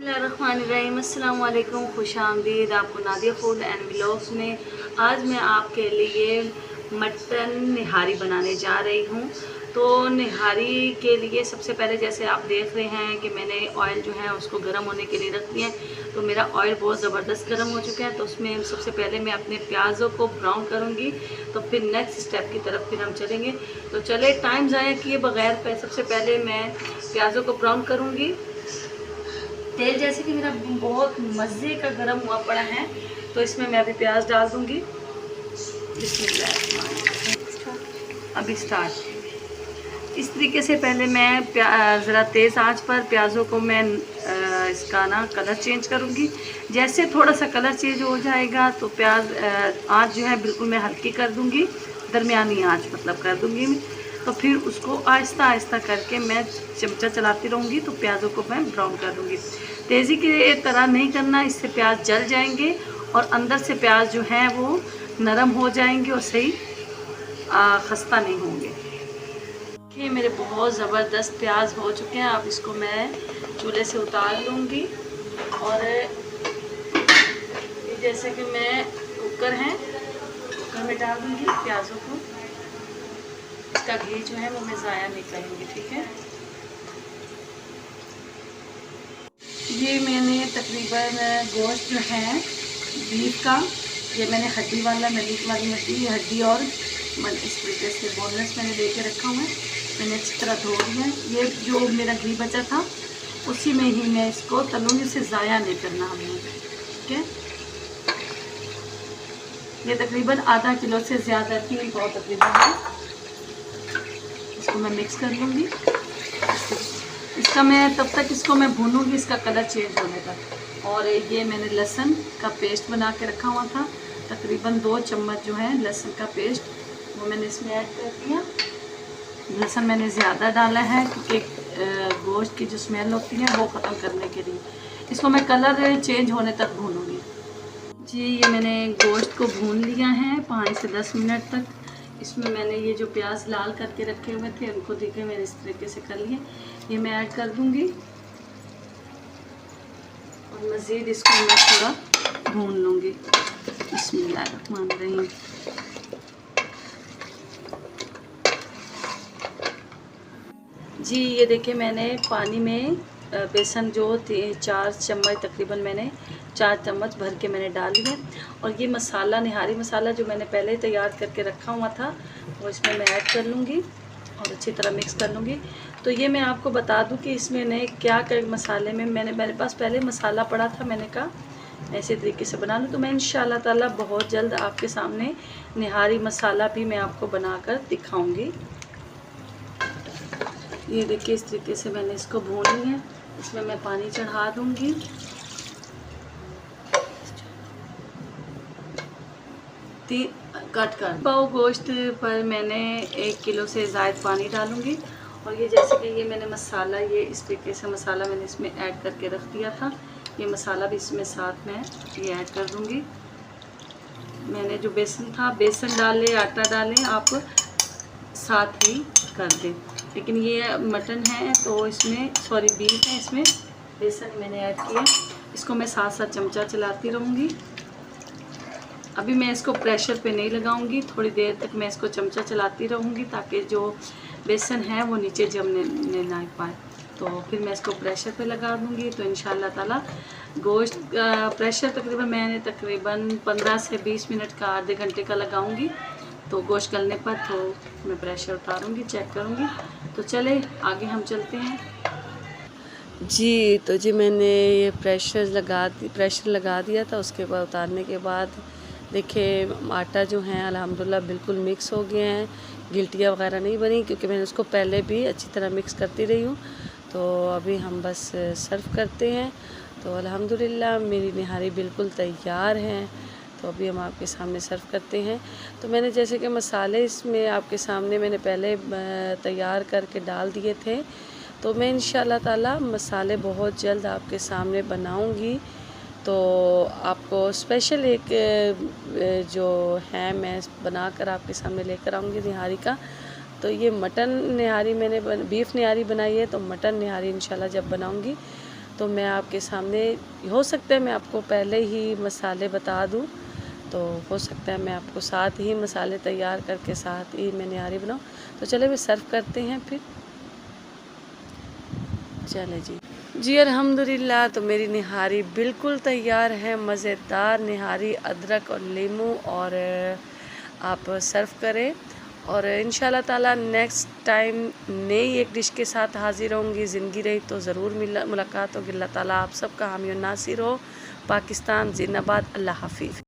बिस्मिल्लाहिर्रहमानिर्रहीम, अस्सलाम वालेकुम, खुश आमदीद आपको नादिया फूड एंड व्लॉग्स में। आज मैं आपके लिए मटन निहारी बनाने जा रही हूँ। तो निहारी के लिए सबसे पहले जैसे आप देख रहे हैं कि मैंने ऑयल जो है उसको गर्म होने के लिए रख दिया है। तो मेरा ऑयल बहुत ज़बरदस्त गर्म हो चुका है। तो उसमें सबसे पहले मैं अपने प्याज़ों को ब्राउन करूँगी, तो फिर नेक्स्ट स्टेप की तरफ फिर हम चलेंगे। तो चले टाइम ज़ाया किए बगैर सबसे पहले मैं प्याज़ों को ब्राउन करूँगी। तेल जैसे कि मेरा बहुत मज़े का गर्म हुआ पड़ा है, तो इसमें मैं अभी प्याज डाल दूंगी। अभी स्टार्ट इस तरीके से पहले मैं ज़रा तेज़ आंच पर प्याज़ों को मैं इसका ना कलर चेंज करूंगी। जैसे थोड़ा सा कलर चेंज हो जाएगा तो प्याज आंच जो है बिल्कुल मैं हल्की कर दूंगी, दरमियानी आंच मतलब कर दूंगी। तो फिर उसको आहिस्ता आहिस्ता करके मैं चमचा चलाती रहूँगी, तो प्याज़ों को मैं ब्राउन कर दूँगी। तेज़ी की तरह नहीं करना, इससे प्याज जल जाएंगे और अंदर से प्याज जो हैं वो नरम हो जाएंगे और सही खस्ता नहीं होंगे। देखिए मेरे बहुत ज़बरदस्त प्याज हो चुके हैं। अब इसको मैं चूल्हे से उतार लूँगी और जैसे कि मैं कुकर में डाल दूँगी प्याज़ों को। इसका घी जो है वो मैं ज़ाया नहीं करूँगी, ठीक है। ये मैंने तकरीबन गोश्त जो है बीफ का, ये मैंने हड्डी वाला नलीक वाली हड्डी और इस तरीके से बोनलेस मैंने लेके रखा हुआ है। मैंने अच्छी तरह धो लिया है। ये जो मेरा घी बचा था उसी में ही मैं इसको तलूँगी, इसे ज़ाया नहीं करना हमने, ठीक है। ये तकरीबन आधा किलो से ज़्यादा 3 पाव तकरीबन है। इसको मैं मिक्स कर लूँगी। इसका मैं तब तक इसको मैं भूनूंगी, इसका कलर चेंज होने तक। और ये मैंने लहसुन का पेस्ट बना के रखा हुआ था, तकरीबन 2 चम्मच जो है लहसुन का पेस्ट वो मैंने इसमें ऐड कर दिया। लहसुन मैंने ज़्यादा डाला है क्योंकि गोश्त की जो स्मेल होती है वो ख़त्म करने के लिए। इसको मैं कलर चेंज होने तक भूनूंगी। जी ये मैंने गोश्त को भून लिया है 5 से 10 मिनट तक। इसमें मैंने ये जो प्याज लाल करके रखे हुए थे उनको देखिए मैंने इस तरीके से कर लिए, ये मैं ऐड कर दूंगी और मज़ीद इसको मैं थोड़ा भून लूँगी। बिस्मिल्लाहिर्रहमानिर्रहीम। जी ये देखिए मैंने पानी में बेसन जो 4 चम्मच तकरीबन मैंने 4 चम्मच भर के मैंने डाल लिया। और ये मसाला निहारी मसाला जो मैंने पहले तैयार करके रखा हुआ था वो इसमें मैं ऐड कर लूँगी और अच्छी तरह मिक्स कर लूँगी। तो ये मैं आपको बता दूँ कि इसमें ने क्या क्या मसाले में मेरे पास पहले मसाला पड़ा था, मैंने कहा ऐसे तरीके से बना लूँ। तो मैं इंशाल्लाह ताला बहुत जल्द आपके सामने निहारी मसाला भी मैं आपको बनाकर दिखाऊँगी। ये देखिए इस तरीके से मैंने इसको भून लिया है। इसमें मैं पानी चढ़ा दूँगी। कट कर पाव गोश्त पर मैंने 1 किलो से ज़ायद पानी डालूँगी। और ये जैसे कि ये मैंने मसाला, ये इस तरीके से मसाला मैंने इसमें ऐड करके रख दिया था, ये मसाला भी इसमें साथ में ये ऐड कर दूँगी। मैंने जो बेसन था, बेसन डालें आटा डालें आप साथ ही कर दें, लेकिन ये मटन है तो इसमें बीफ है, इसमें बेसन मैंने ऐड किया। इसको मैं साथ साथ चमचा चलाती रहूँगी। अभी मैं इसको प्रेशर पे नहीं लगाऊंगी, थोड़ी देर तक मैं इसको चमचा चलाती रहूँगी ताकि जो बेसन है वो नीचे जमने ना पाए। तो फिर मैं इसको प्रेशर पे लगा दूँगी। तो इंशाल्लाह ताला गोश्त प्रेशर मैंने तकरीबन 15 से 20 मिनट का, आधे घंटे का लगाऊंगी। तो गोश्त गलने पर तो मैं प्रेशर उतारूँगी, चेक करूँगी। तो चले आगे हम चलते हैं। जी तो जी मैंने ये प्रेशर लगा दिया था। उसके बाद उतारने के बाद देखिए आटा जो है अल्हम्दुलिल्लाह बिल्कुल मिक्स हो गए हैं, गिल्टियाँ वगैरह नहीं बनी क्योंकि मैंने उसको पहले भी अच्छी तरह मिक्स करती रही हूँ। तो अभी हम बस सर्व करते हैं। तो अल्हम्दुलिल्लाह मेरी निहारी बिल्कुल तैयार हैं। तो अभी हम आपके सामने सर्व करते हैं। तो मैंने जैसे कि मसाले इसमें आपके सामने मैंने पहले तैयार करके डाल दिए थे। तो मैं इंशाल्लाह ताला मसाले बहुत जल्द आपके सामने बनाऊंगी। तो आपको स्पेशल एक जो है मैं बनाकर आपके सामने लेकर आऊँगी निहारी का। तो ये मटन निहारी मैंने बीफ निहारी बनाई है, तो मटन निहारी इंशाल्लाह जब बनाऊँगी तो मैं आपके सामने, हो सकता है मैं आपको पहले ही मसाले बता दूं, तो हो सकता है मैं आपको साथ ही मसाले तैयार करके साथ ही मैं निहारी बनाऊं। तो चले भी सर्व करते हैं फिर। चले जी अल्हम्दुलिल्लाह, तो मेरी निहारी बिल्कुल तैयार है। मज़ेदार निहारी, अदरक और नींबू, और आप सर्व करें। और इंशाल्लाह ताला नेक्स्ट टाइम नई एक डिश के साथ हाजिर होंगी। ज़िंदगी रही तो ज़रूर मुलाकात होगी। अल्लाह ताला आप सबका हामी और नासिर हो। पाकिस्तान जिंदाबाद। अल्लाह हाफिज़।